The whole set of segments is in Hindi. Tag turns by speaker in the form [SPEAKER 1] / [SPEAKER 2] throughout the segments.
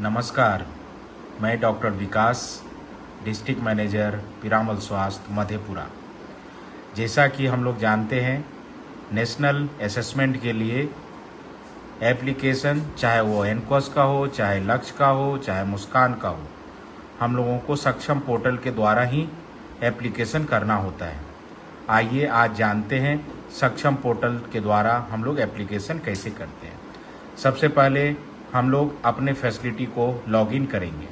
[SPEAKER 1] नमस्कार, मैं डॉक्टर विकास, डिस्ट्रिक्ट मैनेजर पिरामल स्वास्थ्य मधेपुरा। जैसा कि हम लोग जानते हैं, नेशनल असेसमेंट के लिए एप्लीकेशन चाहे वो एनकोस का हो, चाहे लक्ष्य का हो, चाहे मुस्कान का हो, हम लोगों को सक्षम पोर्टल के द्वारा ही एप्लीकेशन करना होता है। आइए आज जानते हैं सक्षम पोर्टल के द्वारा हम लोग एप्लीकेशन कैसे करते हैं। सबसे पहले हम लोग अपने फैसिलिटी को लॉगिन करेंगे।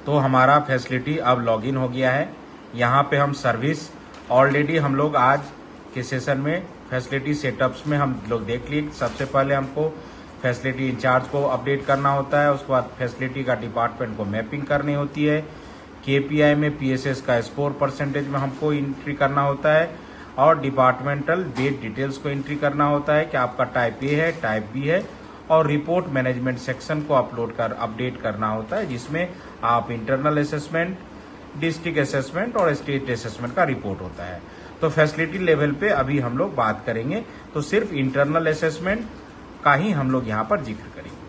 [SPEAKER 1] तो हमारा फैसिलिटी अब लॉगिन हो गया है। यहाँ पे हम सर्विस ऑलरेडी हम लोग आज के सेशन में फैसिलिटी सेटअप्स में हम लोग देख लिए। सबसे पहले हमको फैसिलिटी इंचार्ज को अपडेट करना होता है, उसके बाद फैसिलिटी का डिपार्टमेंट को मैपिंग करनी होती है। केपीआई में पीएसएस का स्कोर परसेंटेज में हमको एंट्री करना होता है और डिपार्टमेंटल बेड डिटेल्स को एंट्री करना होता है कि आपका टाइप ए है, टाइप बी है, और रिपोर्ट मैनेजमेंट सेक्शन को अपडेट करना होता है, जिसमें आप इंटरनल असेसमेंट, डिस्ट्रिक्ट असेसमेंट और स्टेट असेसमेंट का रिपोर्ट होता है। तो फैसिलिटी लेवल पे अभी हम लोग बात करेंगे, तो सिर्फ इंटरनल असेसमेंट का ही हम लोग यहाँ पर जिक्र करेंगे।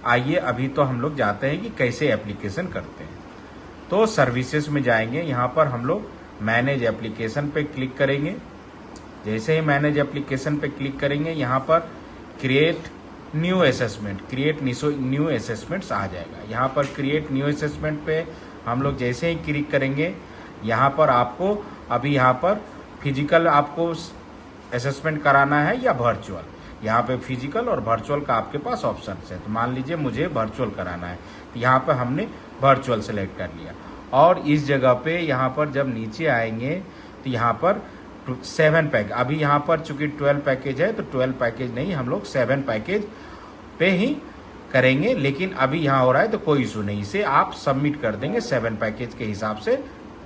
[SPEAKER 1] आइए अभी तो हम लोग जाते हैं कि कैसे एप्लीकेशन करते हैं। तो सर्विसेज में जाएंगे, यहाँ पर हम लोग मैनेज एप्लीकेशन पे क्लिक करेंगे। जैसे ही मैनेज एप्लीकेशन पे क्लिक करेंगे, यहाँ पर क्रिएट न्यू असेसमेंट्स आ जाएगा। यहाँ पर क्रिएट न्यू असेसमेंट पे हम लोग जैसे ही क्लिक करेंगे, यहाँ पर आपको अभी यहाँ पर फिजिकल आपको असेसमेंट कराना है या वर्चुअल। यहाँ पे फिजिकल और वर्चुअल का आपके पास ऑप्शन है। तो मान लीजिए मुझे वर्चुअल कराना है, तो यहाँ पर हमने वर्चुअल सेलेक्ट कर लिया। और इस जगह पे यहाँ पर जब नीचे आएंगे तो यहाँ पर 7 पैकेज, अभी यहाँ पर चूंकि 12 पैकेज है तो 12 पैकेज नहीं, हम लोग 7 पैकेज पे ही करेंगे। लेकिन अभी यहाँ हो रहा है तो कोई इशू नहीं, इसे आप सबमिट कर देंगे 7 पैकेज के हिसाब से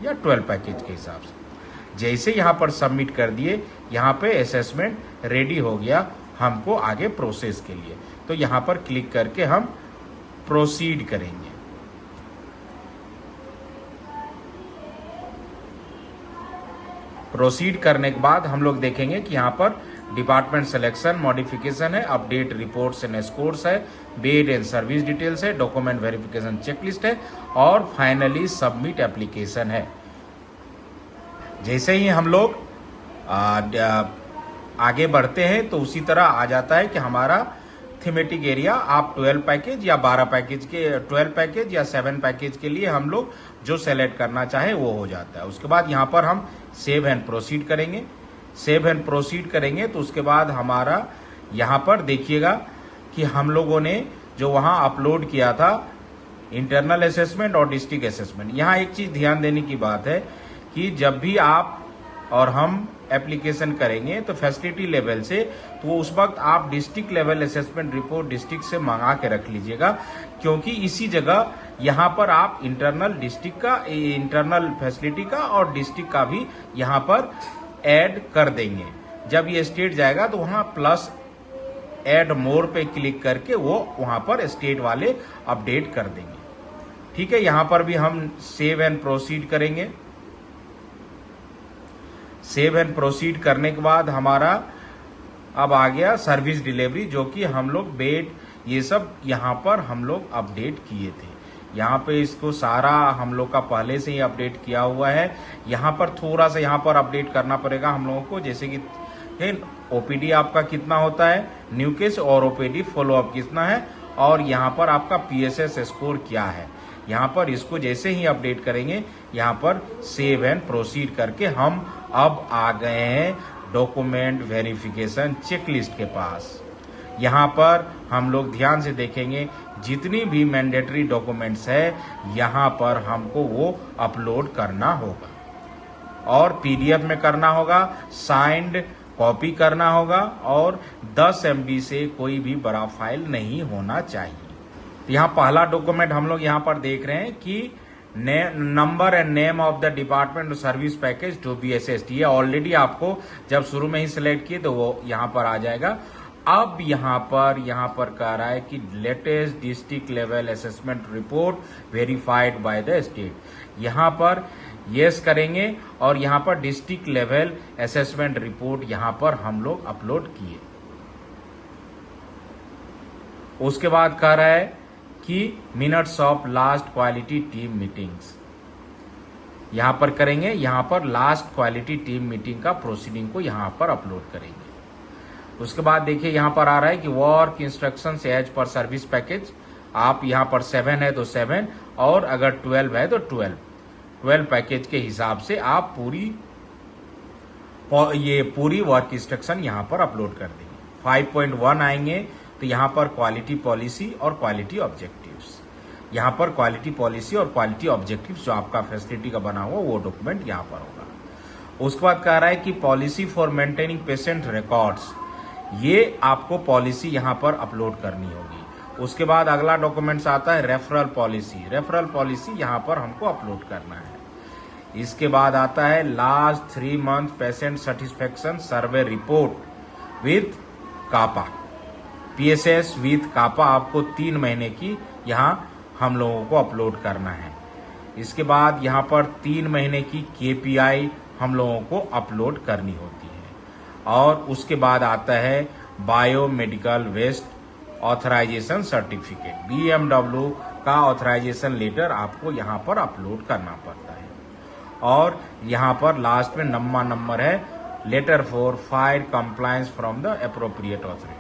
[SPEAKER 1] या 12 पैकेज के हिसाब से। जैसे यहाँ पर सबमिट कर दिए, यहाँ पे असेसमेंट रेडी हो गया हमको आगे प्रोसेस के लिए। तो यहाँ पर क्लिक करके हम प्रोसीड करेंगे। प्रोसीड करने के बाद हम लोग देखेंगे कि यहाँ पर डिपार्टमेंट सिलेक्शन मॉडिफिकेशन है, अपडेट रिपोर्ट्स एंड स्कोर्स है, बेड एंड सर्विस डिटेल्स है, डॉक्यूमेंट वेरिफिकेशन चेकलिस्ट है और फाइनली सबमिट एप्लीकेशन है। जैसे ही हम लोग आगे बढ़ते हैं तो उसी तरह आ जाता है कि हमारा थीमेटिक एरिया आप 12 पैकेज या 12 पैकेज के 12 पैकेज या 7 पैकेज के लिए हम लोग जो सेलेक्ट करना चाहे वो हो जाता है। उसके बाद यहाँ पर हम सेव एंड प्रोसीड करेंगे। सेव एंड प्रोसीड करेंगे तो उसके बाद हमारा यहाँ पर देखिएगा कि हम लोगों ने जो वहाँ अपलोड किया था इंटरनल असेसमेंट और डिस्ट्रिक्ट असेसमेंट। यहाँ एक चीज ध्यान देने की बात है कि जब भी आप और हम एप्लीकेशन करेंगे तो फैसिलिटी लेवल से, तो उस वक्त आप district level assessment report district से मंगा के रख लीजिएगा, क्योंकि इसी जगह यहाँ पर आप इंटरनल डिस्ट्रिक्ट का, इंटरनल फैसिलिटी का और डिस्ट्रिक्ट का भी यहाँ पर ऐड कर देंगे। जब ये स्टेट जाएगा तो वहाँ प्लस ऐड मोर पे क्लिक करके वो वहाँ पर स्टेट वाले अपडेट कर देंगे। ठीक है, यहाँ पर भी हम सेव एंड प्रोसीड करेंगे। सेव एंड प्रोसीड करने के बाद हमारा अब आ गया सर्विस डिलीवरी, जो कि हम लोग बेड ये सब यहाँ पर हम लोग अपडेट किए थे। यहाँ पे इसको सारा हम लोग का पहले से ही अपडेट किया हुआ है। यहाँ पर थोड़ा सा यहाँ पर अपडेट करना पड़ेगा हम लोगों को, जैसे कि ओपीडी आपका कितना होता है, न्यू केस और ओपीडी फॉलोअप कितना है, और यहाँ पर आपका पीएसएस स्कोर क्या है। यहाँ पर इसको जैसे ही अपडेट करेंगे, यहाँ पर सेव एंड प्रोसीड करके हम अब आ गए हैं डॉक्यूमेंट वेरिफिकेशन चेकलिस्ट के पास। यहाँ पर हम लोग ध्यान से देखेंगे, जितनी भी मैंडेटरी डॉक्यूमेंट्स है यहाँ पर हमको वो अपलोड करना होगा और पीडीएफ में करना होगा, साइंड कॉपी करना होगा और 10 MB से कोई भी बड़ा फाइल नहीं होना चाहिए। तो यहाँ पहला डॉक्यूमेंट हम लोग यहाँ पर देख रहे हैं कि number and name of the department service package to be assessed. ये ऑलरेडी आपको जब शुरू में ही सिलेक्ट किए तो वो यहाँ पर आ जाएगा। अब यहाँ पर कह रहा है कि latest district level assessment report verified by the state. यहाँ पर यस करेंगे और यहाँ पर डिस्ट्रिक्ट लेवल असेसमेंट रिपोर्ट यहाँ पर हम लोग अपलोड किए। उसके बाद कह रहा है कि minutes of last quality team meetings यहां पर करेंगे। यहां पर लास्ट क्वालिटी टीम मीटिंग का प्रोसीडिंग को यहां पर अपलोड करेंगे। उसके बाद देखिए यहां पर आ रहा है कि work instructions as per service package. आप यहां पर 7 है तो 7 और अगर 12 है तो 12 पैकेज के हिसाब से आप पूरी वर्क इंस्ट्रक्शन यहां पर अपलोड कर देंगे। 5.1 आएंगे तो यहां पर क्वालिटी पॉलिसी और क्वालिटी ऑब्जेक्टिव्स। यहां पर क्वालिटी पॉलिसी और क्वालिटी ऑब्जेक्टिव्स जो आपका फैसिलिटी का बना हुआ वो डॉक्यूमेंट यहां पर होगा। उसके बाद कह रहा है कि policy for maintaining patient records, ये आपको पॉलिसी यहां पर अपलोड करनी होगी। उसके बाद अगला डॉक्यूमेंट्स आता है रेफरल पॉलिसी। रेफरल पॉलिसी यहां पर हमको अपलोड करना है। इसके बाद आता है last 3 month patient satisfaction survey report with kappa. PSS with kappa आपको 3 महीने की यहां हम लोगों को अपलोड करना है। इसके बाद यहां पर 3 महीने की KPI हम लोगों को अपलोड करनी होती है। और उसके बाद आता है biomedical waste authorisation certificate. BMW का ऑथराइजेशन लेटर आपको यहां पर अपलोड करना पड़ता है। और यहां पर लास्ट में नंबर है letter for fire compliance from the appropriate authority.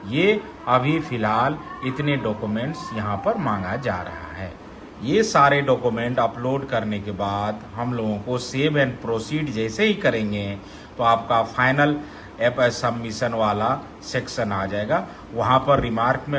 [SPEAKER 1] ये अभी फिलहाल इतने डॉक्यूमेंट्स यहां पर मांगा जा रहा है। ये सारे डॉक्यूमेंट अपलोड करने के बाद हम लोगों को सेव एंड प्रोसीड जैसे ही करेंगे तो आपका फाइनल सबमिशन वाला सेक्शन आ जाएगा। वहां पर रिमार्क में